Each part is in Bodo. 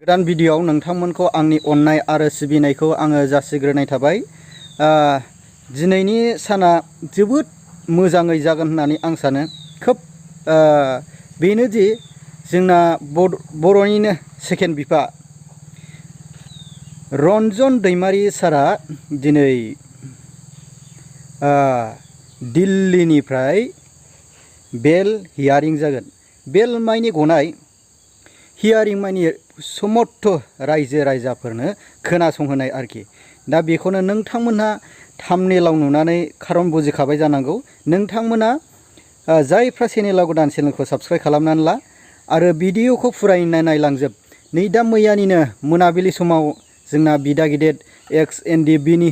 गोदान भिडिअआव नोंथांमोनखौ आंनि अननाय आरो सिबिनायखौ आङो जासिग्रोनाय थाबाय। दिनैनि साना जोबोद मोजाङै जागोन होननानै आं सानो। खोब बेनोदि जोंना बर'निनो सेकेन्ड बिफा रन्जन दैमारि सारा दिनै दिल्लीनिफ्राय बेल हियारिं जागोन। बेल माइनि गनाय हियारिं माइनि समस्त रायजो राजाफोरनो खोनासंहोनाय आरोखि। दा बेखौनो नोंथांमोनहा थाम्बनेलाव नुनानै खारन बुजिखाबाय जानांगौ। नोंथांमोना जायफ्रा चेनेलाव गोदान चेनेलखौ साबस्क्राइब खालामनानै ला आरो भिडिअखौ फुरायैनो नायलांजोब। नै दा मैयानिनो मोनाबिलि समाव जोंना बिदा गिदिर एक्स एनडिएफबिनि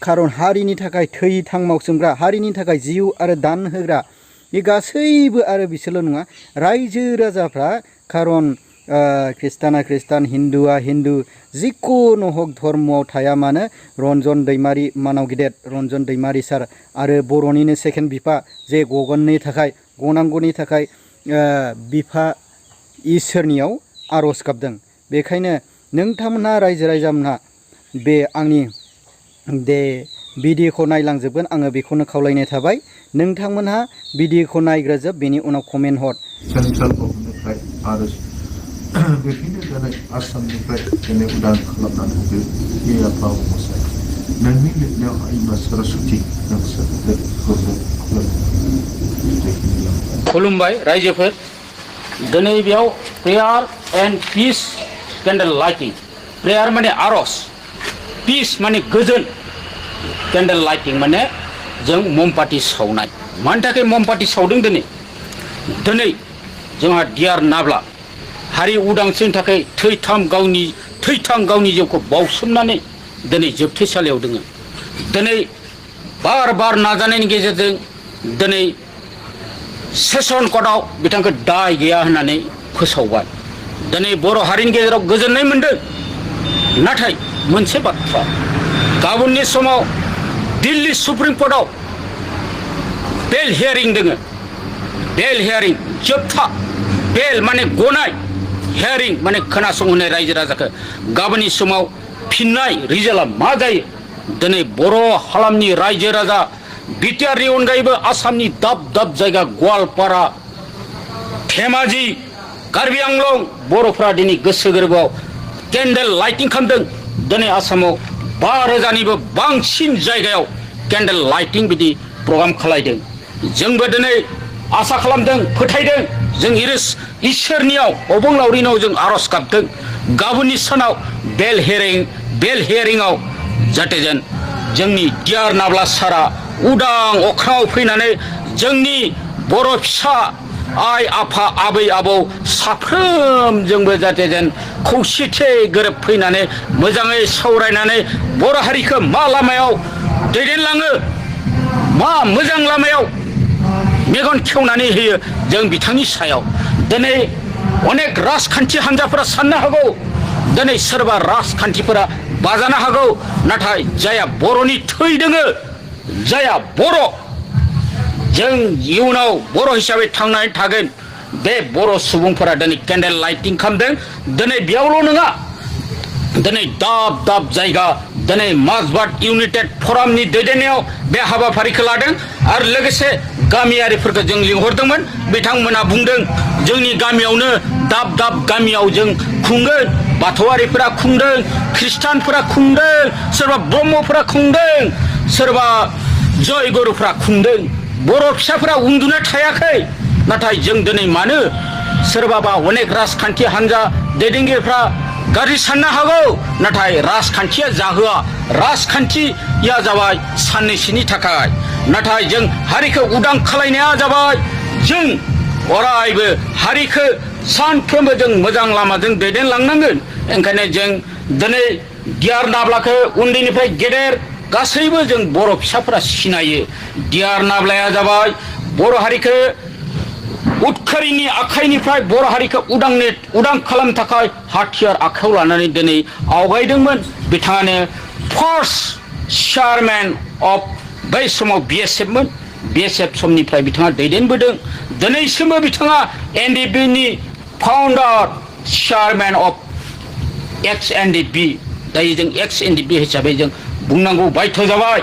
खारन हारिनि थाखाय थै थां मावसोमग्रा, हारिनि थाखाय जिउ आरो दान होग्रा बे गासैबो आरो बिसोरल' नङा, रायजो राजाफ्रा खारन ख्रिस्टाना ख्रिस्टान, हिन्दुआ हिन्दु, जिखुनु हक धर्मआव थाया मानो रन्जन दैमारि मानाव गिदिर रन्जन दैमारि सार आरो बर'निनो सेकेन्ड बिफा जे गगननि थाखाय गनांगौनि थाखाय बिफा इसोरनियाव आर'ज गाबदों। बेखायनो नोंथांमोनहा रायजो राजामोनहा बे आंनि बे भिडिअखौ नायलांजोबगोन आङो बेखौनो खावलायनाय थाबाय। नोंथांमोनहा भिडिअखौ नायग्रोजोब, बेनि उनाव कमेन्ट हर। सेन्ट्रेल गभर्नमेन्टनिफ्राय आरो बेफोरनो दिनै आसामनिफ्राय दिनै उदां खालामनानै होदो हे आफा गसाइ। नोंनि लिरनायाव बिमा सरस्वती खुलुमबाय रायजोफोर। दिनै बेयाव prayer and peace candle lighting. Prayer माने आर'ज, पिस माने गोजोन, केन्डेल लाइटिं माने जों ममबाति सावनाय। मानि थाखाय ममबाति सावदों दिनै? दिनै जोंहा डियार नाब्ला हारि उदांस्रिनि थाखाय थैथां गावनि जिउखौ बावसोमनानै दिनै जोबथेसालियाव दङ। दिनै बार बार नाजानायनि गेजेरजों दिनै सेसन कर्टआव बिथांखौ दाय गैया होननानै फोसावबाय। दिनै बर' हारिनि गेजेराव गोजोननाय मोनदों। नाथाय मोनसे बाथ्रा, गाबोननि समाव दिल्ली सुप्रिम कर्टआव बेल हियारिं दोङो। बेल हियारिं जोबथा, बेल माने गनाय, हियारिं माने खोनासंहोनाय रायजो राजाखौ। गाबोननि समाव फिननाय रिजाल्टआ मा जायो? दिनै बर' हालामनि रायजो राजा बिटिआरनि अनगायैबो आसामनि दाब दाब जायगा गवालपारा, धेमाजि, कार्बि आंलं बर'फ्रा दिनै गोसो गोरबोआव केन्डेल लाइटिं खालामदों। दिनै आसामाव 5,000निबो बांसिन जायगायाव केन्डेल लाइटिं बिदि प्रग्राम खालायदों। जोंबो दिनै आसा खालामदों, फोथायदों, जों इसोरनियाव अबंलावरिनाव जों आर'ज गाबदों। गाबोननि सानाव बेल हियारिंआव जाहाथे जोंनि डियार नाब्ला सारा उदां अख्राङाव फैनानै जोंनि बर' फिसा आइ आफा आबै आबौ साफ्रोमजोंबो जाहाथे खौसेथि गोरोब फैनानै मोजाङै सावरायनानै बर' हारिखौ मा लामायाव दैदेनलाङो, मा मोजां लामायाव मेगन खेवनानै होयो जों बिथांनि सायाव। दिनै अनेक राजखान्थि हान्जाफोरा साननो हागौ, दिनै सोरबा राजखान्थिफोरा बाजानो हागौ, नाथाय जायहा बर'नि थै दोङो, जायहा बर', जों इयुनाव बर' हिसाबै थांनानै थागोन। बे बर' सुबुंफोरा दिनै केन्डेल लाइटिं खालामदों। दिनै बेयावल' नङा, दिनै दाब दाब जायगा दिनै माजबाट इउनाइटेड फरामनि दैदेननायाव बे हाबाफारिखौ लादों आरो लोगोसे गामियारिफोरखौ जों लिंहरदोंमोन। बिथांमोना बुंदों जोंनि गामियावनो दाब दाब गामियाव जों खुंगोन। बाथौआरिफोरा खुंदों, ख्रिस्टानफोरा खुंदों, सोरबा ब्रह्मफोरा खुंदों, सोरबा जयगुरुफ्रा खुंदों। बर' फिसाफोरा उन्दुना थायाखै। नाथाय जों दिनै मानो सोरबाबा अनेक राजखान्थि हान्जा दैदेनगिरिफ्रा गाज्रि साननो हागौ, नाथाय राजखान्थिया जाहोआ। राजखान्थिया जाबाय साननैसोनि थाखाय, नाथाय जों हारिखौ उदां खालायनाया जाबाय जों अरायबो हारिखौ सानफ्रोमबो जों मोजां लामाजों दैदेनलांनांगोन। ओंखायनो जों दिनै डियार नाब्लाखौ उन्दैनिफ्राय गेदेर गासैबो जों बर' फिसाफोरा सिनायो। डियार नाब्लाया जाबाय बर' हारिखौ उदखारिनि आखाइनिफ्राय बर' हारिखौ उदां खालामनो थाखाय हाथियार आखायाव लानानै दिनै आवगायदोंमोन। बिथाङानो फार्स्ट चेयारमेन अफ बै समाव BSFमोन। BSF समनिफ्राय बिथाङा दैदेनबोदों। दिनैसिमबो बिथाङा NDPनि फाउन्डार चेयारमेन अफ एक्स एन्ड बि दायो जों एक्स एन्ड बि हिसाबै जों बुंनांगौ बायध' जाबाय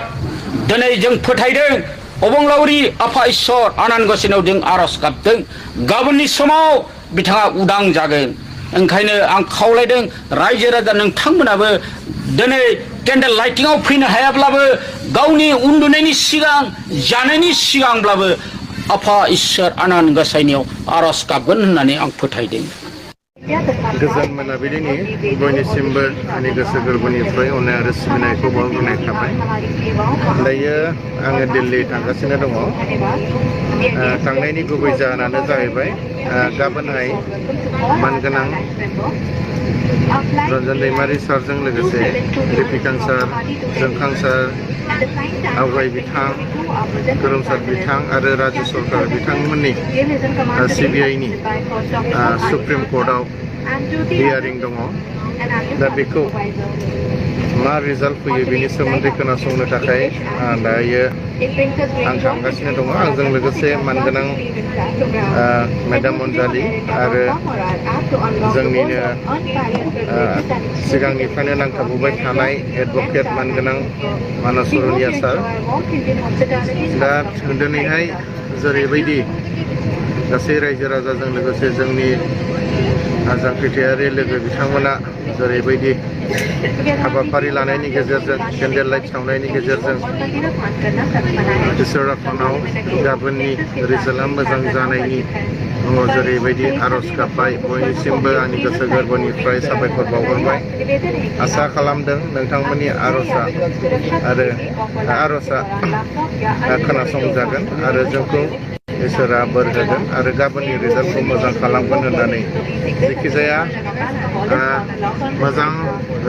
दिनै जों फोथायदों अबंलावरि आफा इसोर आनान गसाइनाव जों आर'ज गाबदों गाबोननि समाव बिथाङा उदां जागोन ओंखायनो आं खावलायदों रायजो राजा नोंथांमोनाबो दिनै केन्डेल लाइटिंआव फैनो हायाब्लाबो गावनि उन्दुनायनि सिगां जानायनि सिगांब्लाबो आफा इसोर आनान गसाइनियाव आर'ज गाबगोन होननानै आं फोथायदों गोजोन मोनाबिलिनि बयनिसिमबो आंनि गोसो गोरबोनिफ्राय अननाय आरो सिबिनायखौ बावग्रोनाय थाबाय दायो आङो दिल्ली थांगासिनो दङ थांनायनि गुबै जाहोनानो जाहैबाय गाबोनहाय मानगोनां रन्जन दैमारि सारजों लोगोसे रिपिकां सार जोंखां सार आवगाय बिथां खोरोमसार बिथां आरो राजु सरकार बिथांमोननि सिबिआइनि सुप्रिम कर्टआव हियारिं दङ दा बेखौ मा रिजाल्ट फैयो बेनि सोमोन्दै खोनासंनो थाखाय दायो आं थांगासिनो दङ आंजों लोगोसे मानगोनां मेडाम अनजालि आरो जोंनिनो सिगांनिफ्रायनो नांथाबबोबाय थानाय एडभकेट मानगोनां मानस रनिया सार दा दिनैहाय जेरैबायदि गासै रायजो राजाजों लोगोसे जोंनि जांख्रिथायारि लोगो बिथांमोना जेरैबायदि हाबाफारि लानायनि गेजेरजों केन्डेल लाइट सावनायनि गेजेरजों इसोर आफानाव गाबोननि रिजाल्टआ मोजां जानायनि मुङाव जेरैबायदि आर'ज गाबबाय बयनिसिमबो आंनि गोसो गोरबोनिफ्राय साबायखर बावहरबाय आसा खालामदों नोंथांमोननि आर'जआ खोनासंजागोन आरो जोंखौ इसोरा बोर होगोन आरो गाबोननि रिजाल्टखौ मोजां खालामगोन होननानै जायखिजाया मोजां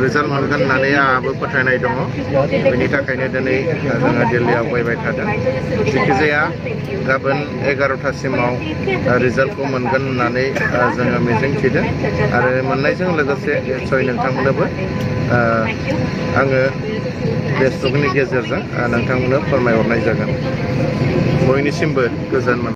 रिजाल्ट मोनगोन होननानै आंहाबो फोथायनाय दङ बेनि थाखायनो दिनै जोङो दिल्लीयाव फैबाय थादों जायखिजाया गाबोन 11थासिमाव रिजाल्टखौ मोनगोन होननानै जोङो मिजिंथिदों आरो मोननायजों लोगोसे निस्सय नोंथांमोननोबो आङो फेसबुकनि गेजेरजों नोंथांमोननो फोरमायहरनाय जागोन बयनिसिमबो गोजोन